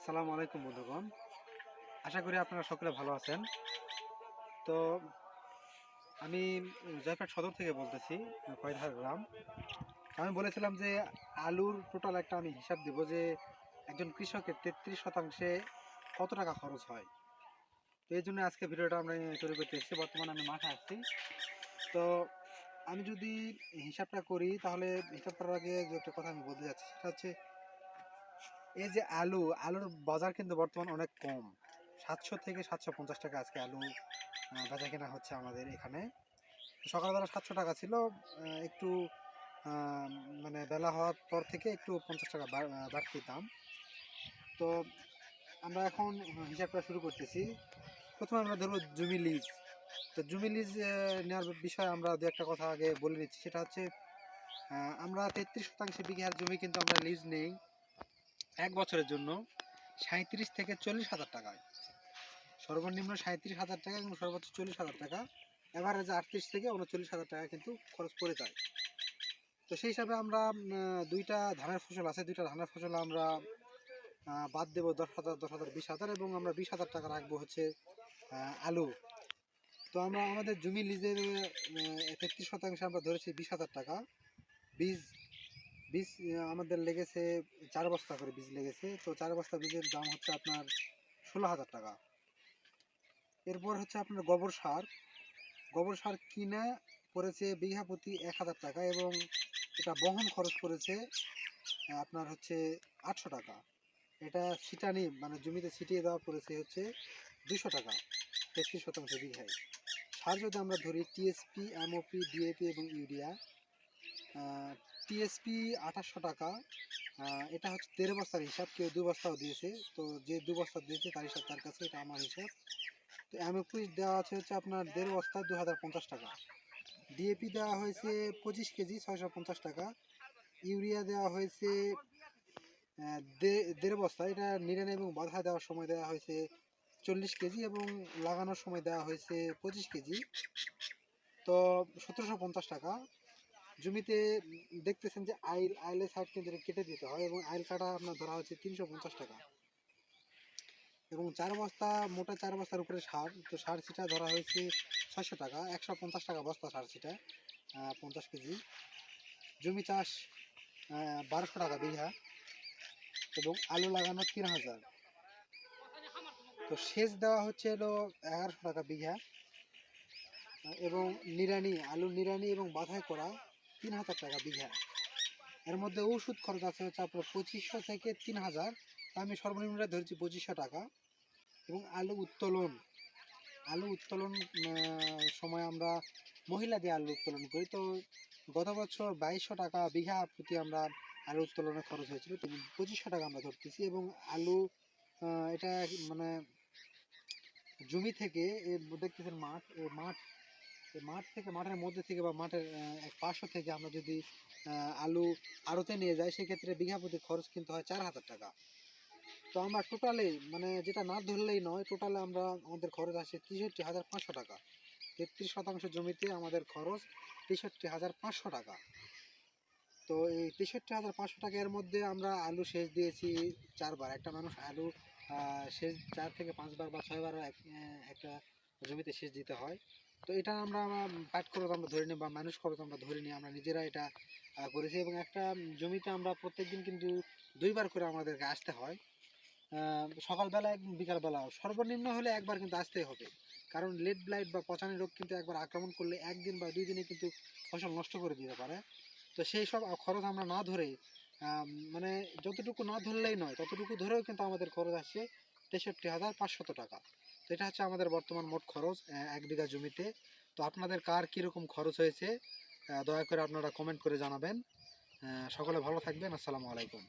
আসসালামু আলাইকুম বন্ধুগণ, আশা করি আপনারা সকলে ভালো আছেন। তো আমি জয়পুরহাট সদর থেকে বলতেছি, কয়ধার গ্রাম। আমি বলেছিলাম যে আলুর টোটাল একটা আমি হিসাব দিব যে একজন কৃষকের 33% কত টাকা খরচ হয়। তো এই জন্য আজকে ভিডিওটা আমরা তৈরি করতে এসেছি। বর্তমানে আমি মাঠে আসছি। তো আমি যদি হিসাবটা করি, তাহলে হিসাব করার আগে যে একটা কথা আমি বলতে যাচ্ছি, সেটা হচ্ছে এই যে আলুর বাজার কিন্তু বর্তমান অনেক কম। 700 থেকে 750 টাকা আজকে আলু বেচা কেনা হচ্ছে আমাদের এখানে। সকালবেলা 700 টাকা ছিল, একটু আহ, মানে বেলা হওয়ার পর থেকে একটু 50 টাকা বাড়তি দাম। তো আমরা এখন হিসাবটা শুরু করতেছি। প্রথমে আমরা ধরবো জমি লিজ। তো জমি লিজ নেওয়ার বিষয়ে আমরা দু একটা কথা আগে বলে নিচ্ছি। সেটা হচ্ছে আমরা 33% বিঘার জমি কিন্তু আমরা লিজ নেই এক বছরের জন্য 37 থেকে 40 হাজার টাকায়। সর্বনিম্ন 37 হাজার টাকা এবং সর্বোচ্চ 40 হাজার টাকা, এভারেজ 38 থেকে 39 হাজার টাকা কিন্তু খরচ পড়ে যায়। তো সেই হিসাবে আমরা দুইটা ধানের ফসল আছে, দুইটা ধানের ফসল আমরা বাদ দেবো 10,000 10,000 20,000, এবং আমরা 20,000 টাকা রাখবো হচ্ছে আলু। তো আমরা আমাদের জমি লিজের 33% আমরা ধরেছি 20,000 টাকা। বীজ বীজ আমাদের লেগেছে 4 বস্তা করে বীজ লেগেছে। তো 4 বস্তা বীজের দাম হচ্ছে আপনার 16,000 টাকা। এরপর হচ্ছে আপনার গোবর সার কিনে পড়েছে বিঘা প্রতি 1,000 টাকা, এবং এটা বহন খরচ পড়েছে আপনার হচ্ছে 800 টাকা। এটা ছিটানি মানে জমিতে ছিটিয়ে দেওয়া পড়েছে হচ্ছে 200 টাকা 33% বিঘায়। সার যদি আমরা ধরি টিএসপি, এমওপি, ডিএপি এবং ইউরিয়া। টিএসপি 2800 টাকা, এটা হচ্ছে 13 বস্তার হিসাব, কেউ 2 বস্তাও দিয়েছে। তো যে 2 বস্তা দিয়েছে তার হিসাব তার কাছে, এটা আমার হিসাব। তো এমওপি দেওয়া আছে হচ্ছে আপনার 1.5 বস্তা 2050 টাকা। ডিএপি দেওয়া হয়েছে 25 কেজি 650 টাকা। ইউরিয়া দেওয়া হয়েছে 1.5 বস্তা, এটা নিড়ানি এবং বাধা দেওয়ার সময় দেওয়া হয়েছে 40 কেজি, এবং লাগানোর সময় দেওয়া হয়েছে 25 কেজি। তো 1750 টাকা। জমিতে দেখতেছেন যে আইলের সাইড কিন্তু কেটে দিতে হয়, এবং আইল কাটা আপনার ধরা হচ্ছে 350 টাকা। এবং 4 বস্তা মোটা 4 বস্তার উপরে সার, তো সার ছিটা ধরা হয়েছে 600 টাকা, 150 টাকা বস্তা সার ছিটা 50 কেজি। জমি চাষ 1200 টাকা বিঘা, এবং আলু লাগানো 3,000। তো সেচ দেওয়া হচ্ছে হলো 1100 টাকা বিঘা, এবং আলু নিড়ানি এবং বাধাই করা 3,000 টাকা বিঘা। এর মধ্যে ওষুধ খরচ আছে হচ্ছে আপনার 2500 থেকে 3,000, আমি সর্বনিম্ন ধরেছি 2500 টাকা। এবং আলু উত্তোলন সময় আমরা মহিলা দিয়ে আলু উত্তোলন করি। তো গত বছর 2200 টাকা বিঘা প্রতি আমরা আলু উত্তোলনের খরচ হয়েছিল। তো 2500 টাকা আমরা ধরতেছি। এবং আলু এটা মানে জমি থেকে দেখতেছেন মাঠ থেকে, মাঠের মধ্যে থেকে বা মাঠের এক পার্শ্ব থেকে আমরা যদি আলু আড়তে নিয়ে যাই, সেক্ষেত্রে বিঘা প্রতি খরচ কিন্তু হয় 4,000 টাকা। তো আমরা টোটালে মানে যেটা না ধরলেই নয়, টোটালে আমাদের খরচ আসে 63,500 টাকা। 33% জমিতে আমাদের খরচ 63,500 টাকা। তো এই 63,500 টাকা, এর মধ্যে আমরা আলু সেচ দিয়েছি 4 বার। একটা মানুষ আলু সেচ 4 থেকে 5 বার বা 6 বার একটা জমিতে সেচ দিতে হয়। তো এটা আমরা পাট খরচ আমরা ধরে নিই বা মানুষ খরচ আমরা ধরে নিই, আমরা নিজেরা এটা করেছি। এবং একটা জমিতে আমরা প্রত্যেকদিন কিন্তু 2 বার করে আমাদেরকে আসতে হয়, সকালবেলা এবং বিকালবেলাও। সর্বনিম্ন হলে একবার কিন্তু আসতেই হবে, কারণ লেট ব্লাইট বা পচানি রোগ কিন্তু একবার আক্রমণ করলে 1 দিন বা 2 দিনে কিন্তু ফসল নষ্ট করে দিতে পারে। তো সেই সব খরচ আমরা না ধরে মানে যতটুকু না ধরলেই নয়, ততটুকু ধরেও কিন্তু আমাদের খরচ আসছে 63,500 টাকা। তো এটা হচ্ছে আমাদের বর্তমান মোট খরচ 1 বিঘা জমিতে। তো আপনাদের কার কীরকম খরচ হয়েছে দয়া করে আপনারা কমেন্ট করে জানাবেন। সকলে ভালো থাকবেন। আসসালামু আলাইকুম।